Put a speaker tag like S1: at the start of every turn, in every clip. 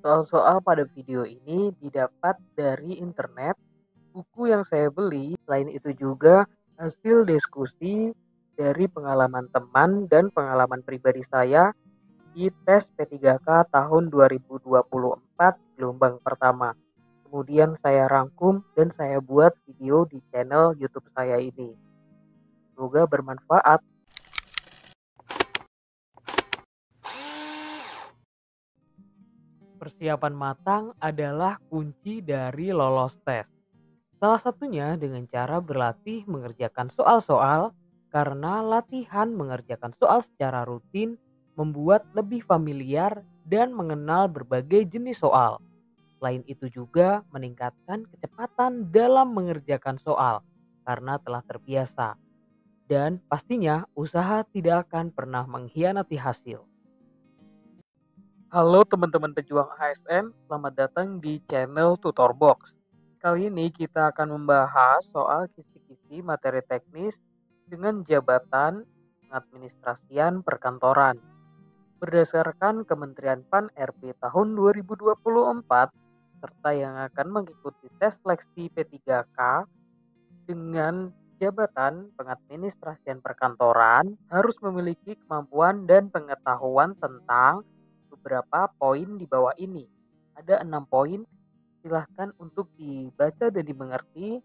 S1: Soal-soal pada video ini didapat dari internet, buku yang saya beli, selain itu juga hasil diskusi dari pengalaman teman dan pengalaman pribadi saya di tes P3K tahun 2024 gelombang pertama. Kemudian saya rangkum dan saya buat video di channel YouTube saya ini. Semoga bermanfaat. Persiapan matang adalah kunci dari lolos tes. Salah satunya dengan cara berlatih mengerjakan soal-soal, karena latihan mengerjakan soal secara rutin membuat lebih familiar dan mengenal berbagai jenis soal. Selain itu juga meningkatkan kecepatan dalam mengerjakan soal karena telah terbiasa. Dan pastinya usaha tidak akan pernah mengkhianati hasil. Halo teman-teman pejuang ASN, selamat datang di channel Tutorbox. Kali ini kita akan membahas soal kisi-kisi materi teknis dengan jabatan pengadministrasian perkantoran. Berdasarkan Kementerian PAN-RB tahun 2024, serta yang akan mengikuti tes seleksi P3K dengan jabatan pengadministrasian perkantoran harus memiliki kemampuan dan pengetahuan tentang beberapa poin di bawah ini. Ada 6 poin, silahkan untuk dibaca dan dimengerti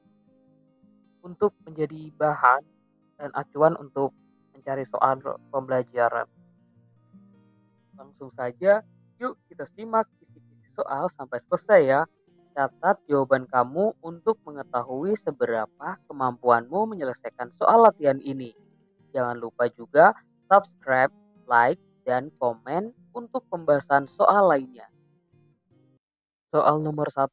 S1: untuk menjadi bahan dan acuan untuk mencari soal pembelajaran. Langsung saja, yuk kita simak kisi-kisi soal sampai selesai ya. Catat jawaban kamu untuk mengetahui seberapa kemampuanmu menyelesaikan soal latihan ini. Jangan lupa juga subscribe, like, dan komen untuk pembahasan soal lainnya. Soal nomor 1,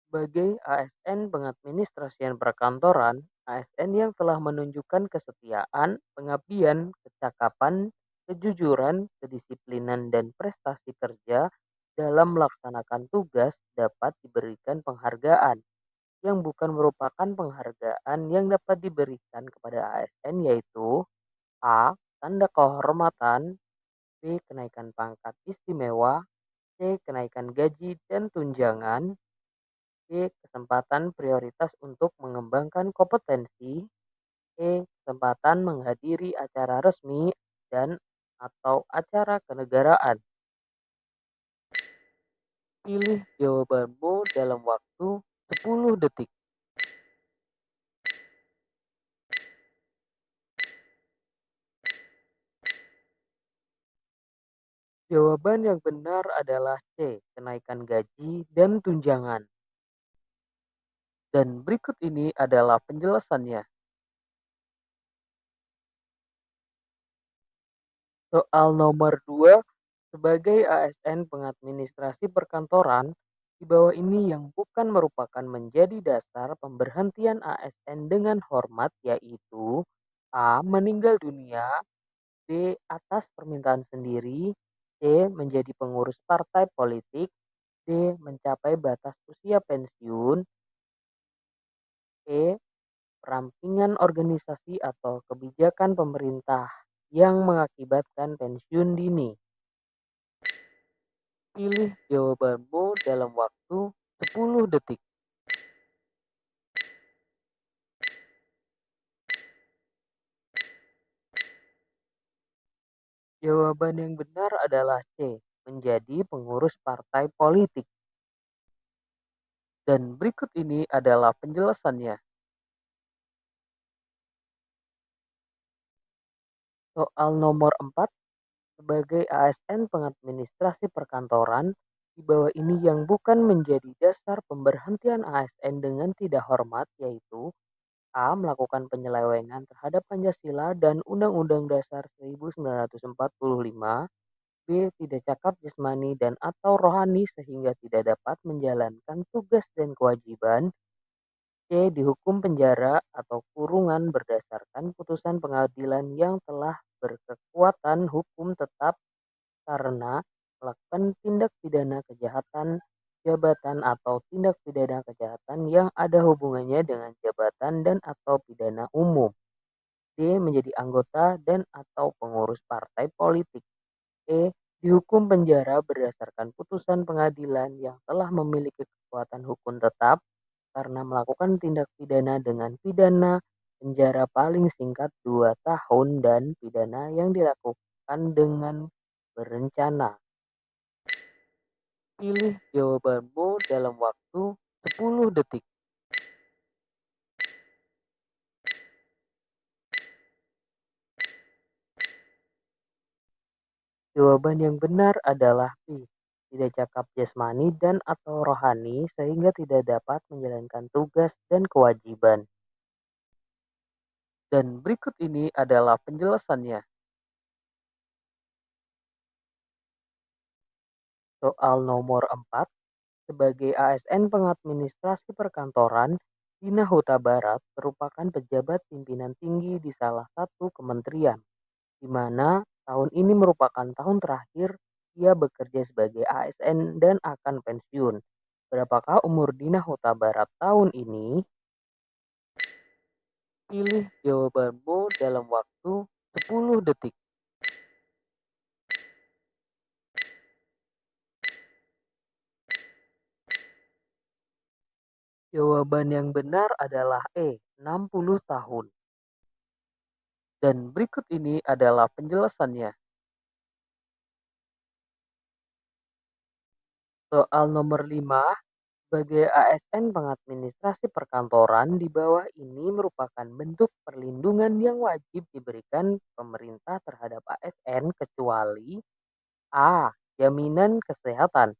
S1: sebagai ASN pengadministrasian perkantoran, ASN yang telah menunjukkan kesetiaan, pengabdian, kecakapan, kejujuran, kedisiplinan, dan prestasi kerja dalam melaksanakan tugas dapat diberikan penghargaan. Yang bukan merupakan penghargaan yang dapat diberikan kepada ASN yaitu A. Tanda kehormatan, B. Kenaikan pangkat istimewa, C. Kenaikan gaji dan tunjangan, D. Kesempatan prioritas untuk mengembangkan kompetensi, E. Kesempatan menghadiri acara resmi dan atau acara kenegaraan. Pilih jawabanmu dalam waktu 10 detik. Jawaban yang benar adalah C. Kenaikan gaji dan tunjangan. Dan berikut ini adalah penjelasannya. Soal nomor 2, sebagai ASN pengadministrasi perkantoran, di bawah ini yang bukan merupakan menjadi dasar pemberhentian ASN dengan hormat yaitu A. Meninggal dunia, B. Atas permintaan sendiri, C. Menjadi pengurus partai politik, D. Mencapai batas usia pensiun, E. Perampingan organisasi atau kebijakan pemerintah yang mengakibatkan pensiun dini. Pilih jawabanmu dalam waktu 10 detik. Jawaban yang benar adalah C. Menjadi pengurus partai politik. Dan berikut ini adalah penjelasannya. Soal nomor 4, sebagai ASN pengadministrasi perkantoran, di bawah ini yang bukan menjadi dasar pemberhentian ASN dengan tidak hormat yaitu A. Melakukan penyelewengan terhadap Pancasila dan Undang-Undang Dasar 1945, B. Tidak cakap jasmani dan atau rohani sehingga tidak dapat menjalankan tugas dan kewajiban, C. Dihukum penjara atau kurungan berdasarkan putusan pengadilan yang telah berkekuatan hukum tetap karena melakukan tindak pidana kejahatan jabatan atau tindak pidana kejahatan yang ada hubungannya dengan jabatan dan atau pidana umum. D. Menjadi anggota dan atau pengurus partai politik. E. Dihukum penjara berdasarkan putusan pengadilan yang telah memiliki kekuatan hukum tetap karena melakukan tindak pidana dengan pidana penjara paling singkat 2 tahun dan pidana yang dilakukan dengan berencana. Pilih jawabanmu dalam waktu 10 detik. Jawaban yang benar adalah B. Tidak cakap jasmani dan atau rohani sehingga tidak dapat menjalankan tugas dan kewajiban. Dan berikut ini adalah penjelasannya. Soal nomor 4, sebagai ASN pengadministrasi perkantoran, Dina Huta Barat merupakan pejabat pimpinan tinggi di salah satu kementerian, di mana tahun ini merupakan tahun terakhir ia bekerja sebagai ASN dan akan pensiun. Berapakah umur Dina Huta Barat tahun ini? Pilih jawabanmu dalam waktu 10 detik. Jawaban yang benar adalah E, 60 tahun. Dan berikut ini adalah penjelasannya. Soal nomor 5, sebagai ASN pengadministrasi perkantoran di bawah ini merupakan bentuk perlindungan yang wajib diberikan pemerintah terhadap ASN kecuali A. Jaminan kesehatan,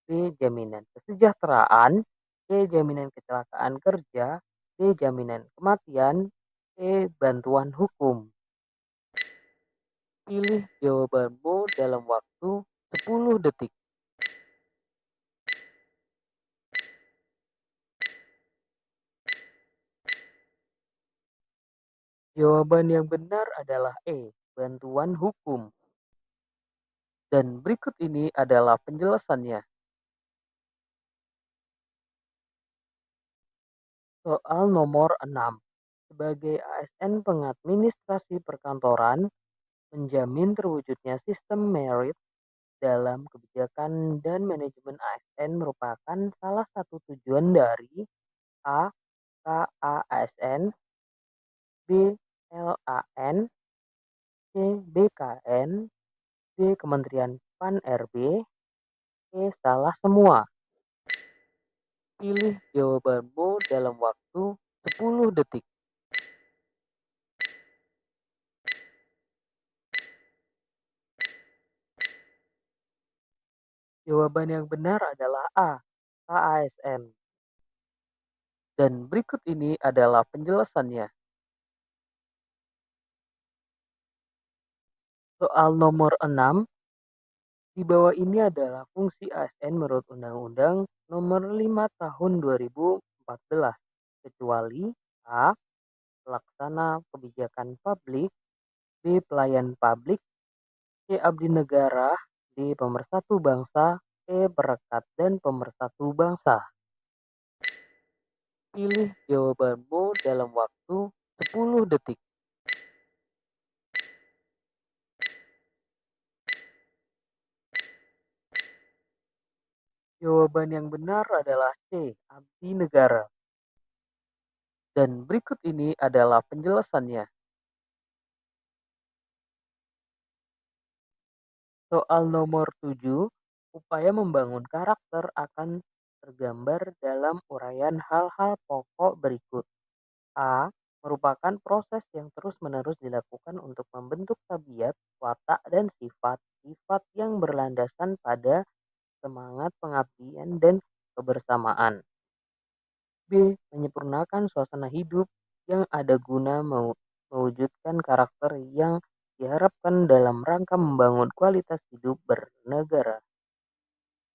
S1: B. Jaminan kesejahteraan, C. Jaminan kecelakaan kerja, D. Jaminan kematian, E. Bantuan hukum. Pilih jawabanmu dalam waktu 10 detik. Jawaban yang benar adalah E. Bantuan hukum. Dan berikut ini adalah penjelasannya. Soal nomor 6. Sebagai ASN pengadministrasi perkantoran, menjamin terwujudnya sistem merit dalam kebijakan dan manajemen ASN merupakan salah satu tujuan dari A. KASN, B. LAN, C. BKN, D. Kementerian PAN-RB, E. Salah semua. Pilih jawabanmu dalam waktu 10 detik. Jawaban yang benar adalah A. KASN. Dan berikut ini adalah penjelasannya. Soal nomor 6, di bawah ini adalah fungsi ASN menurut Undang-Undang Nomor 5 Tahun 2014, kecuali A. Pelaksana kebijakan publik, B. Pelayan publik, C. Abdi negara, D. Pemersatu bangsa, E. Perekat dan pemersatu bangsa. Pilih jawabanmu dalam waktu 10 detik. Jawaban yang benar adalah C. Abdi negara. Dan berikut ini adalah penjelasannya. Soal nomor 7, upaya membangun karakter akan tergambar dalam uraian hal-hal pokok berikut. A. Merupakan proses yang terus-menerus dilakukan untuk membentuk tabiat, watak, dan sifat-sifat yang berlandasan pada semangat pengabdian dan kebersamaan. B. Menyempurnakan suasana hidup yang ada guna mewujudkan karakter yang diharapkan dalam rangka membangun kualitas hidup bernegara.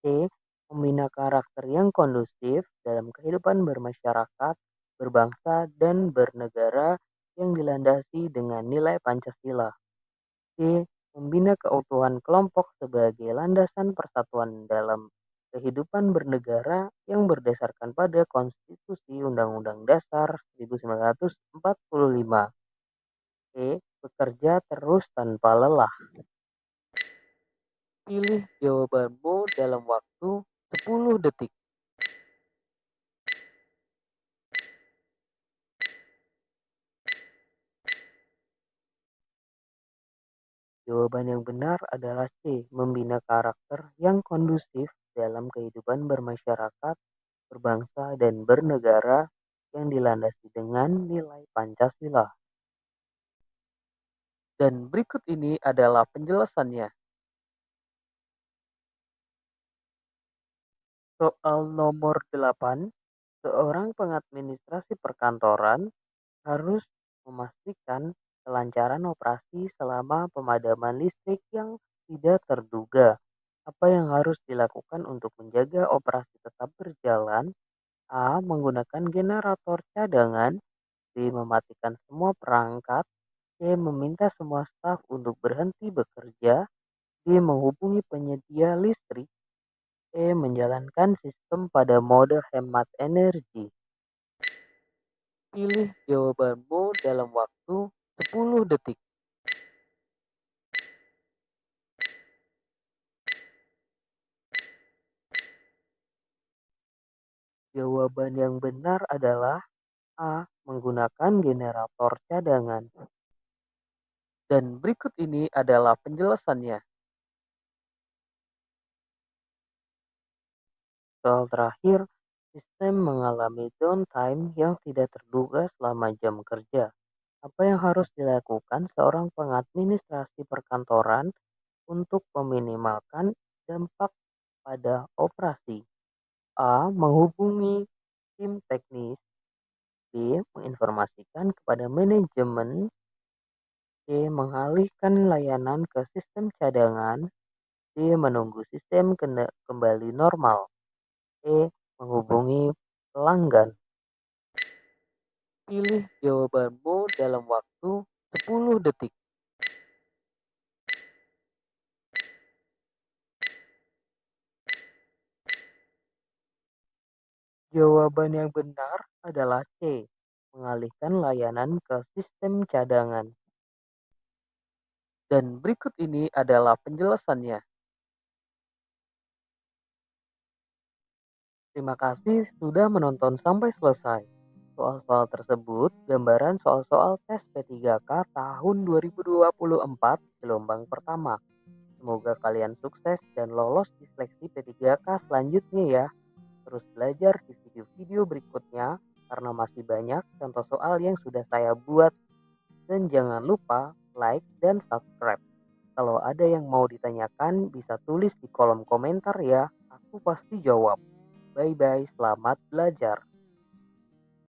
S1: C. Membina karakter yang kondusif dalam kehidupan bermasyarakat, berbangsa, dan bernegara yang dilandasi dengan nilai Pancasila. C. Membina keutuhan kelompok sebagai landasan persatuan dalam kehidupan bernegara yang berdasarkan pada Konstitusi Undang-Undang Dasar 1945. E. Bekerja terus tanpa lelah. Pilih jawabanmu dalam waktu 10 detik. Jawaban yang benar adalah C. Membina karakter yang kondusif dalam kehidupan bermasyarakat, berbangsa, dan bernegara yang dilandasi dengan nilai Pancasila. Dan berikut ini adalah penjelasannya. Soal nomor 8, seorang pengadministrasi perkantoran harus memastikan kelancaran operasi selama pemadaman listrik yang tidak terduga. Apa yang harus dilakukan untuk menjaga operasi tetap berjalan? A. Menggunakan generator cadangan. B. Mematikan semua perangkat. C. Meminta semua staf untuk berhenti bekerja. D. Menghubungi penyedia listrik. E. Menjalankan sistem pada mode hemat energi. Pilih jawabanmu dalam waktu 10 detik. Jawaban yang benar adalah A. Menggunakan generator cadangan. Dan berikut ini adalah penjelasannya. Soal terakhir, sistem mengalami downtime yang tidak terduga selama jam kerja. Apa yang harus dilakukan seorang pengadministrasi perkantoran untuk meminimalkan dampak pada operasi? A. Menghubungi tim teknis. B. Menginformasikan kepada manajemen. C. Mengalihkan layanan ke sistem cadangan. D. Menunggu sistem kembali normal. E. Menghubungi pelanggan. Pilih jawabanmu dalam waktu 10 detik. Jawaban yang benar adalah C. Mengalihkan layanan ke sistem cadangan. Dan berikut ini adalah penjelasannya. Terima kasih sudah menonton sampai selesai. Soal-soal tersebut gambaran soal-soal tes P3K tahun 2024 gelombang pertama. Semoga kalian sukses dan lolos di seleksi P3K selanjutnya ya. Terus belajar di video-video berikutnya karena masih banyak contoh soal yang sudah saya buat. Dan jangan lupa like dan subscribe. Kalau ada yang mau ditanyakan bisa tulis di kolom komentar ya. Aku pasti jawab. Bye bye, selamat belajar.